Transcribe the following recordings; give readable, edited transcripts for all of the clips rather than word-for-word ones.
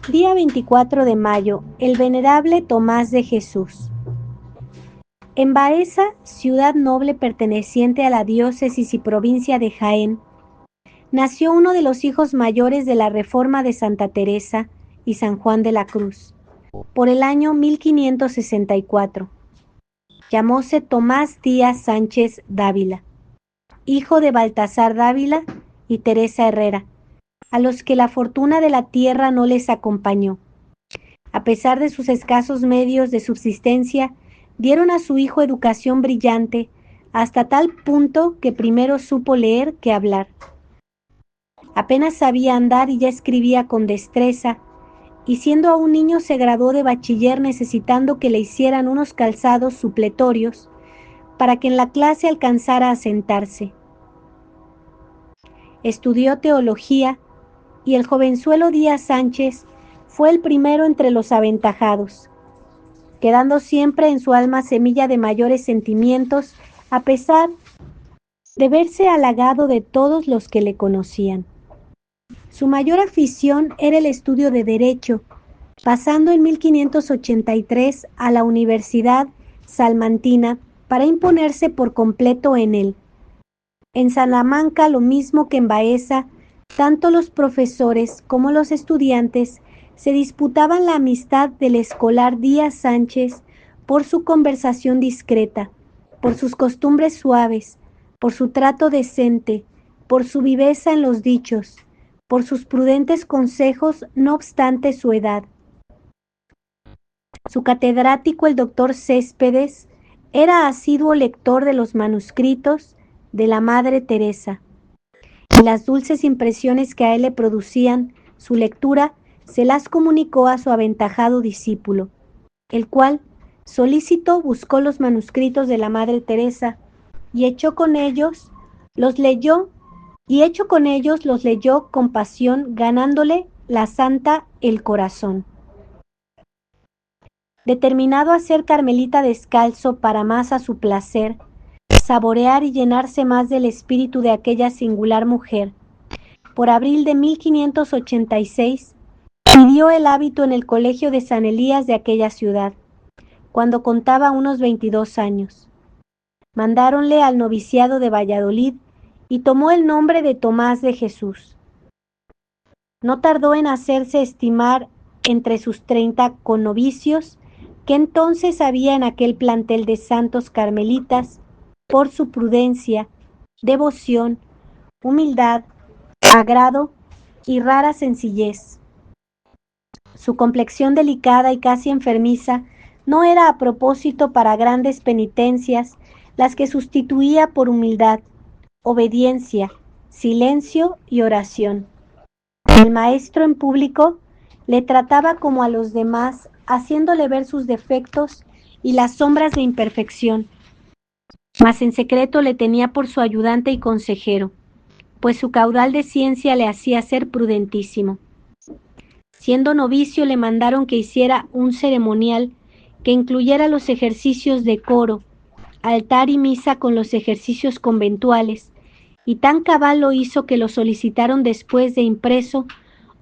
Día 24 de mayo, el venerable Tomás de Jesús. En Baeza, ciudad noble perteneciente a la diócesis y provincia de Jaén, nació uno de los hijos mayores de la Reforma de Santa Teresa y San Juan de la Cruz, por el año 1564. Llamóse Tomás Díaz Sánchez Dávila, hijo de Baltasar Dávila y Teresa Herrera, a los que la fortuna de la tierra no les acompañó. A pesar de sus escasos medios de subsistencia, dieron a su hijo educación brillante, hasta tal punto que primero supo leer que hablar. Apenas sabía andar y ya escribía con destreza, y siendo aún niño se graduó de bachiller necesitando que le hicieran unos calzados supletorios para que en la clase alcanzara a sentarse. Estudió teología y el jovenzuelo Díaz Sánchez fue el primero entre los aventajados, quedando siempre en su alma semilla de mayores sentimientos, a pesar de verse halagado de todos los que le conocían. Su mayor afición era el estudio de Derecho, pasando en 1583 a la Universidad Salmantina para imponerse por completo en él. En Salamanca, lo mismo que en Baeza, tanto los profesores como los estudiantes se disputaban la amistad del escolar Díaz Sánchez por su conversación discreta, por sus costumbres suaves, por su trato decente, por su viveza en los dichos, por sus prudentes consejos no obstante su edad. Su catedrático, el doctor Céspedes, era asiduo lector de los manuscritos de la Madre Teresa, y las dulces impresiones que a él le producían su lectura se las comunicó a su aventajado discípulo, el cual, solícito, buscó los manuscritos de la Madre Teresa y hecho con ellos los leyó con pasión, ganándole la santa el corazón. Determinado a ser carmelita descalzo para más a su placer, saborear y llenarse más del espíritu de aquella singular mujer, por abril de 1586, pidió el hábito en el colegio de San Elías de aquella ciudad, cuando contaba unos 22 años. Mandáronle al noviciado de Valladolid y tomó el nombre de Tomás de Jesús. No tardó en hacerse estimar entre sus 30 connovicios que entonces había en aquel plantel de santos carmelitas por su prudencia, devoción, humildad, agrado y rara sencillez. Su complexión delicada y casi enfermiza no era a propósito para grandes penitencias las que sustituía por humildad, obediencia, silencio y oración. El maestro en público le trataba como a los demás, haciéndole ver sus defectos y las sombras de imperfección, mas en secreto le tenía por su ayudante y consejero, pues su caudal de ciencia le hacía ser prudentísimo. Siendo novicio le mandaron que hiciera un ceremonial que incluyera los ejercicios de coro, altar y misa con los ejercicios conventuales, y tan cabal lo hizo que lo solicitaron después de impreso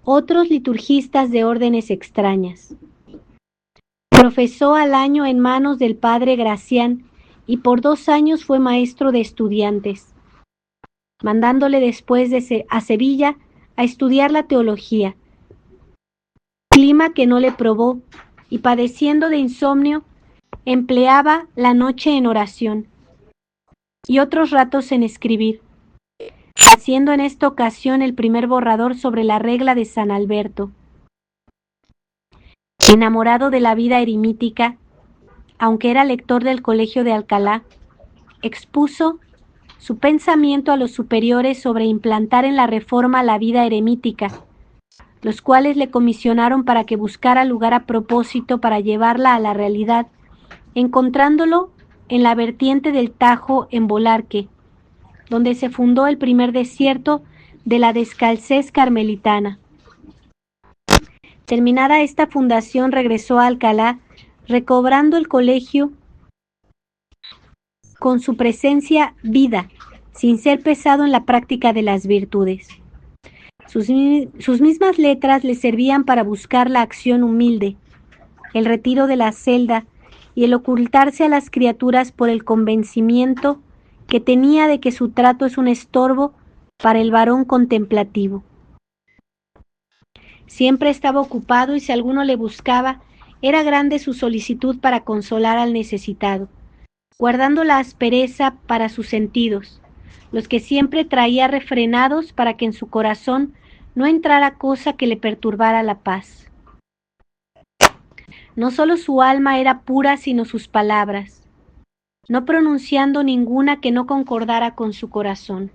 otros liturgistas de órdenes extrañas. Profesó al año en manos del padre Gracián y por 2 años fue maestro de estudiantes, mandándole después a Sevilla a estudiar la teología, clima que no le probó, y padeciendo de insomnio, empleaba la noche en oración y otros ratos en escribir, haciendo en esta ocasión el primer borrador sobre la regla de San Alberto. Enamorado de la vida eremítica, aunque era lector del Colegio de Alcalá, expuso su pensamiento a los superiores sobre implantar en la Reforma la vida eremítica, los cuales le comisionaron para que buscara lugar a propósito para llevarla a la realidad, encontrándolo en la vertiente del Tajo en Bolarque, donde se fundó el primer desierto de la descalcez carmelitana. Terminada esta fundación, regresó a Alcalá, recobrando el colegio con su presencia vida, sin ser pesado en la práctica de las virtudes. Sus mismas letras le servían para buscar la acción humilde, el retiro de la celda y el ocultarse a las criaturas por el convencimiento que tenía de que su trato es un estorbo para el varón contemplativo. Siempre estaba ocupado y si alguno le buscaba, era grande su solicitud para consolar al necesitado, guardando la aspereza para sus sentidos, los que siempre traía refrenados para que en su corazón no entrara cosa que le perturbara la paz. No solo su alma era pura, sino sus palabras, no pronunciando ninguna que no concordara con su corazón.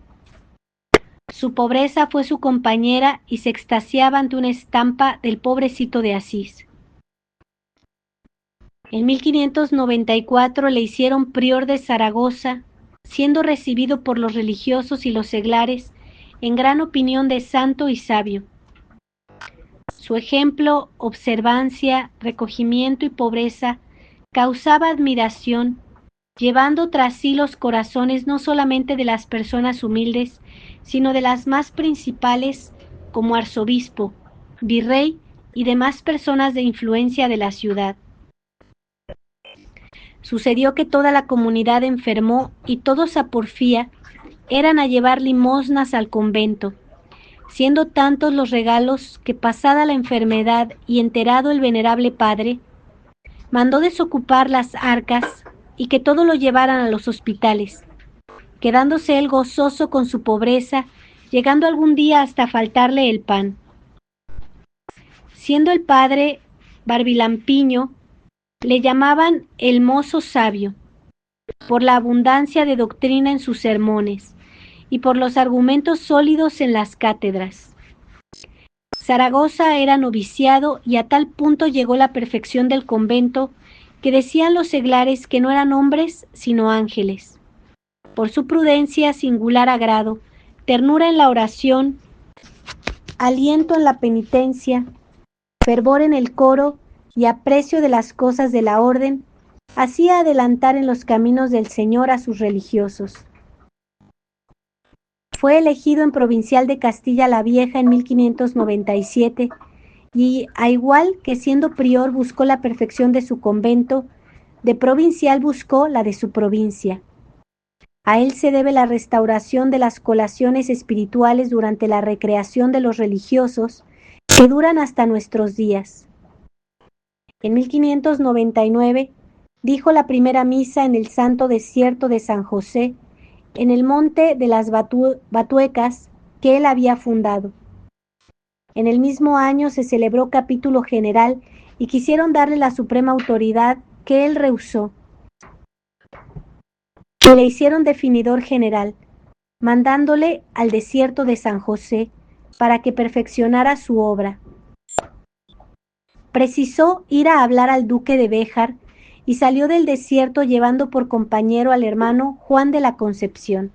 Su pobreza fue su compañera y se extasiaba ante una estampa del pobrecito de Asís. En 1594 le hicieron prior de Zaragoza, siendo recibido por los religiosos y los seglares en gran opinión de santo y sabio. Su ejemplo, observancia, recogimiento y pobreza causaba admiración, llevando tras sí los corazones no solamente de las personas humildes, sino de las más principales como arzobispo, virrey y demás personas de influencia de la ciudad. Sucedió que toda la comunidad enfermó y todos a porfía eran a llevar limosnas al convento, siendo tantos los regalos que pasada la enfermedad y enterado el venerable padre, mandó desocupar las arcas y que todo lo llevaran a los hospitales, quedándose él gozoso con su pobreza, llegando algún día hasta faltarle el pan. Siendo el padre barbilampiño, le llamaban el mozo sabio, por la abundancia de doctrina en sus sermones y por los argumentos sólidos en las cátedras. Zaragoza era noviciado y a tal punto llegó la perfección del convento que decían los seglares que no eran hombres sino ángeles. Por su prudencia, singular agrado, ternura en la oración, aliento en la penitencia, fervor en el coro y aprecio de las cosas de la orden, hacía adelantar en los caminos del Señor a sus religiosos. Fue elegido en provincial de Castilla la Vieja en 1597 y, a igual que siendo prior buscó la perfección de su convento, de provincial buscó la de su provincia. A él se debe la restauración de las colaciones espirituales durante la recreación de los religiosos, que duran hasta nuestros días. En 1599 dijo la primera misa en el Santo Desierto de San José, en el monte de las Batuecas que él había fundado. En el mismo año se celebró capítulo general y quisieron darle la suprema autoridad que él rehusó. Y le hicieron definidor general, mandándole al desierto de San José para que perfeccionara su obra. Precisó ir a hablar al duque de Béjar y salió del desierto llevando por compañero al hermano Juan de la Concepción.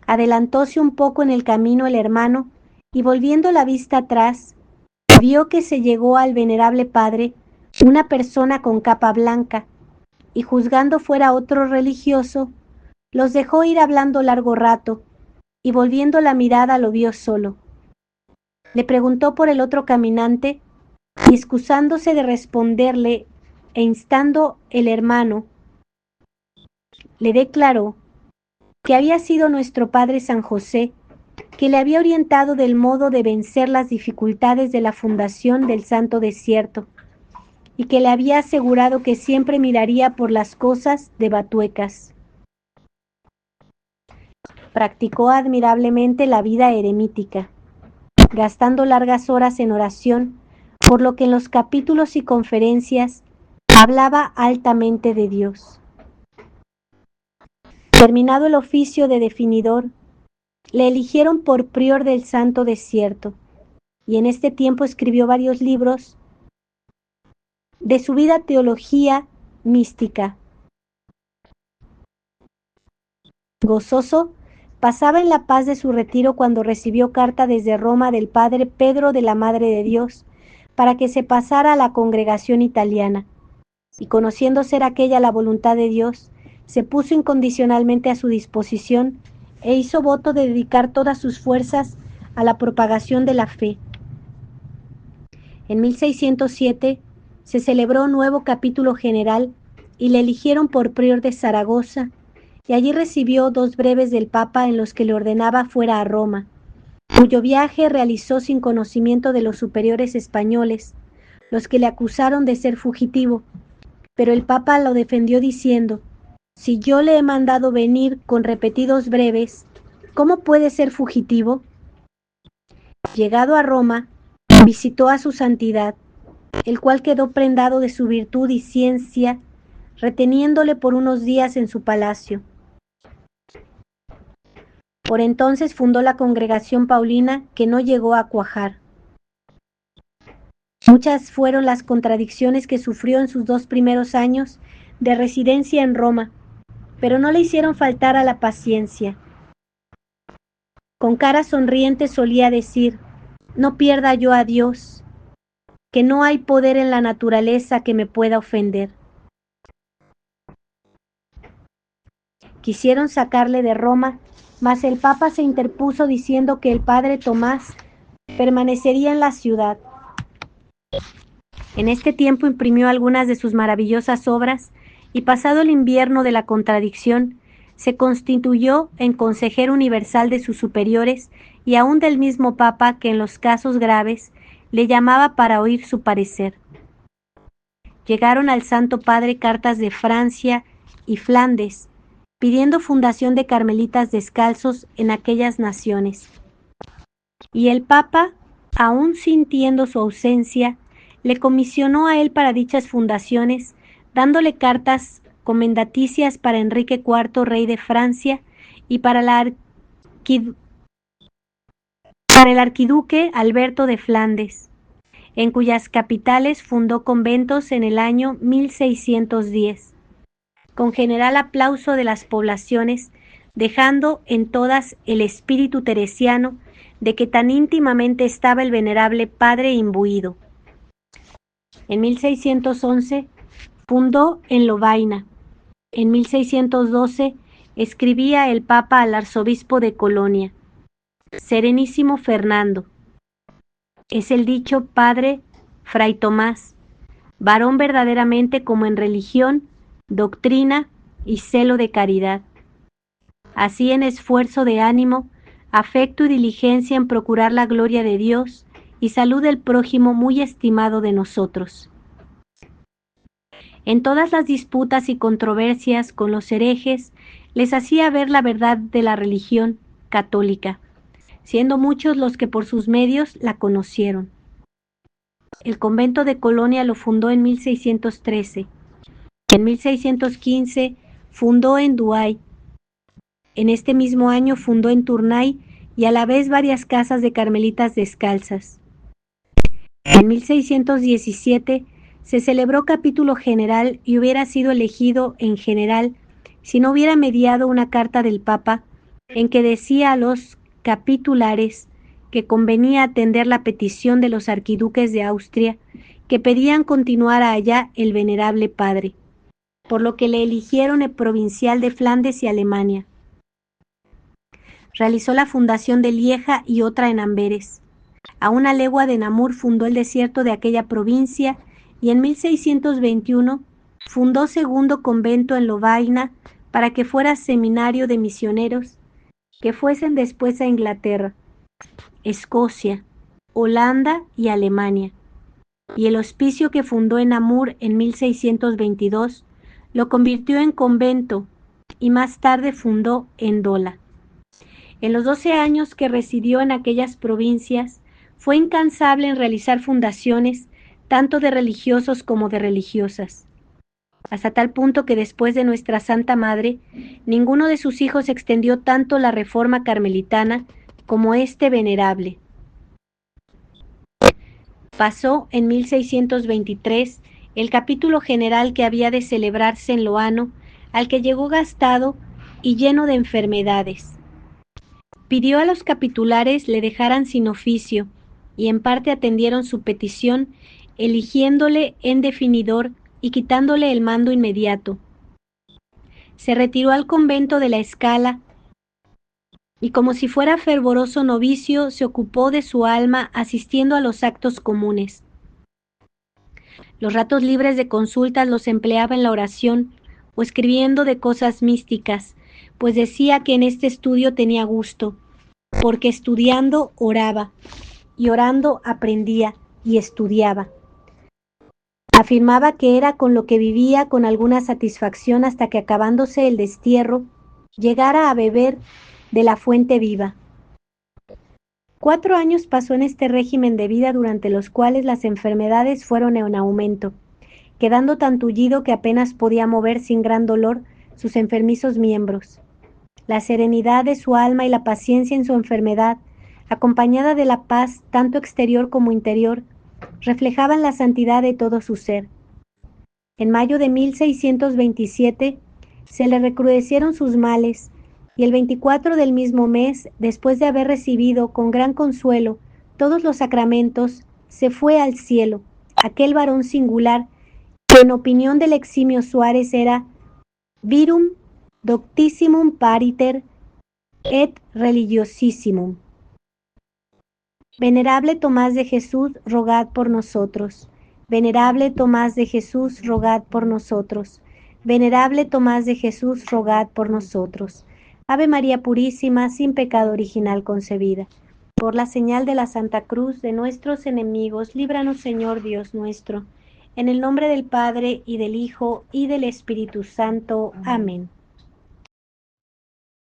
Adelantóse un poco en el camino el hermano y volviendo la vista atrás, vio que se llegó al venerable padre una persona con capa blanca y juzgando fuera otro religioso, los dejó ir hablando largo rato y volviendo la mirada lo vio solo. Le preguntó por el otro caminante y excusándose de responderle e instando el hermano, le declaró que había sido nuestro Padre San José, que le había orientado del modo de vencer las dificultades de la fundación del Santo Desierto, y que le había asegurado que siempre miraría por las cosas de Batuecas. Practicó admirablemente la vida eremítica, gastando largas horas en oración, por lo que en los capítulos y conferencias hablaba altamente de Dios. Terminado el oficio de definidor, le eligieron por prior del Santo Desierto, y en este tiempo escribió varios libros de su vida teología mística. Gozoso, pasaba en la paz de su retiro cuando recibió carta desde Roma del padre Pedro de la Madre de Dios, para que se pasara a la congregación italiana, y conociendo ser aquella la voluntad de Dios, se puso incondicionalmente a su disposición e hizo voto de dedicar todas sus fuerzas a la propagación de la fe. En 1607 se celebró un nuevo capítulo general y le eligieron por prior de Zaragoza, y allí recibió 2 breves del Papa en los que le ordenaba fuera a Roma, cuyo viaje realizó sin conocimiento de los superiores españoles, los que le acusaron de ser fugitivo, pero el Papa lo defendió diciendo: si yo le he mandado venir con repetidos breves, ¿cómo puede ser fugitivo? Llegado a Roma, visitó a su santidad, el cual quedó prendado de su virtud y ciencia, reteniéndole por unos días en su palacio. Por entonces fundó la congregación paulina, que no llegó a cuajar. Muchas fueron las contradicciones que sufrió en sus 2 primeros años de residencia en Roma, pero no le hicieron faltar a la paciencia. Con cara sonriente solía decir: no pierda yo a Dios, que no hay poder en la naturaleza que me pueda ofender. Quisieron sacarle de Roma, mas el Papa se interpuso diciendo que el padre Tomás permanecería en la ciudad. En este tiempo imprimió algunas de sus maravillosas obras y, pasado el invierno de la contradicción, se constituyó en consejero universal de sus superiores y aún del mismo Papa, que en los casos graves le llamaba para oír su parecer. Llegaron al Santo Padre cartas de Francia y Flandes, pidiendo fundación de carmelitas descalzos en aquellas naciones. Y el Papa, aún sintiendo su ausencia, le comisionó a él para dichas fundaciones, dándole cartas comendaticias para Enrique IV, rey de Francia, y para el arquiduque Alberto de Flandes, en cuyas capitales fundó conventos en el año 1610, con general aplauso de las poblaciones, dejando en todas el espíritu teresiano de que tan íntimamente estaba el venerable padre imbuido. En 1611 fundó en Lovaina. En 1612 escribía el Papa al arzobispo de Colonia: Serenísimo Fernando, es el dicho padre Fray Tomás, varón verdaderamente como en religión, doctrina y celo de caridad. Así en esfuerzo de ánimo, afecto y diligencia en procurar la gloria de Dios y salud del prójimo, muy estimado de nosotros. En todas las disputas y controversias con los herejes, les hacía ver la verdad de la religión católica, siendo muchos los que por sus medios la conocieron. El convento de Colonia lo fundó en 1613. En 1615 fundó en Douai. En este mismo año fundó en Tournai y a la vez varias casas de carmelitas descalzas. En 1617 se celebró capítulo general y hubiera sido elegido en general si no hubiera mediado una carta del Papa en que decía a los capitulares que convenía atender la petición de los arquiduques de Austria, que pedían continuar allá el venerable padre, por lo que le eligieron el provincial de Flandes y Alemania. Realizó la fundación de Lieja y otra en Amberes. A una legua de Namur fundó el desierto de aquella provincia y en 1621 fundó segundo convento en Lovaina para que fuera seminario de misioneros que fuesen después a Inglaterra, Escocia, Holanda y Alemania. Y el hospicio que fundó en Namur en 1622 lo convirtió en convento y más tarde fundó en Dola. En los 12 años que residió en aquellas provincias, fue incansable en realizar fundaciones tanto de religiosos como de religiosas, hasta tal punto que después de nuestra Santa Madre, ninguno de sus hijos extendió tanto la reforma carmelitana como este venerable. Pasó en 1623 el capítulo general que había de celebrarse en Loano, al que llegó gastado y lleno de enfermedades. Pidió a los capitulares le dejaran sin oficio, y en parte atendieron su petición, eligiéndole en definidor y quitándole el mando inmediato. Se retiró al convento de la Escala y como si fuera fervoroso novicio, se ocupó de su alma asistiendo a los actos comunes. Los ratos libres de consultas los empleaba en la oración o escribiendo de cosas místicas, pues decía que en este estudio tenía gusto, porque estudiando oraba, y orando aprendía y estudiaba. Afirmaba que era con lo que vivía con alguna satisfacción hasta que, acabándose el destierro, llegara a beber de la fuente viva. 4 años pasó en este régimen de vida, durante los cuales las enfermedades fueron en aumento, quedando tan tullido que apenas podía mover sin gran dolor sus enfermizos miembros. La serenidad de su alma y la paciencia en su enfermedad, acompañada de la paz tanto exterior como interior, reflejaban la santidad de todo su ser. En mayo de 1627 se le recrudecieron sus males, y el 24 del mismo mes, después de haber recibido con gran consuelo todos los sacramentos, se fue al cielo, aquel varón singular que en opinión del eximio Suárez era virum doctissimum pariter et religiosissimum. Venerable Tomás de Jesús, rogad por nosotros. Venerable Tomás de Jesús, rogad por nosotros. Venerable Tomás de Jesús, rogad por nosotros. Ave María Purísima, sin pecado original concebida. Por la señal de la Santa Cruz de nuestros enemigos, líbranos, Señor Dios nuestro. En el nombre del Padre, y del Hijo, y del Espíritu Santo. Amén.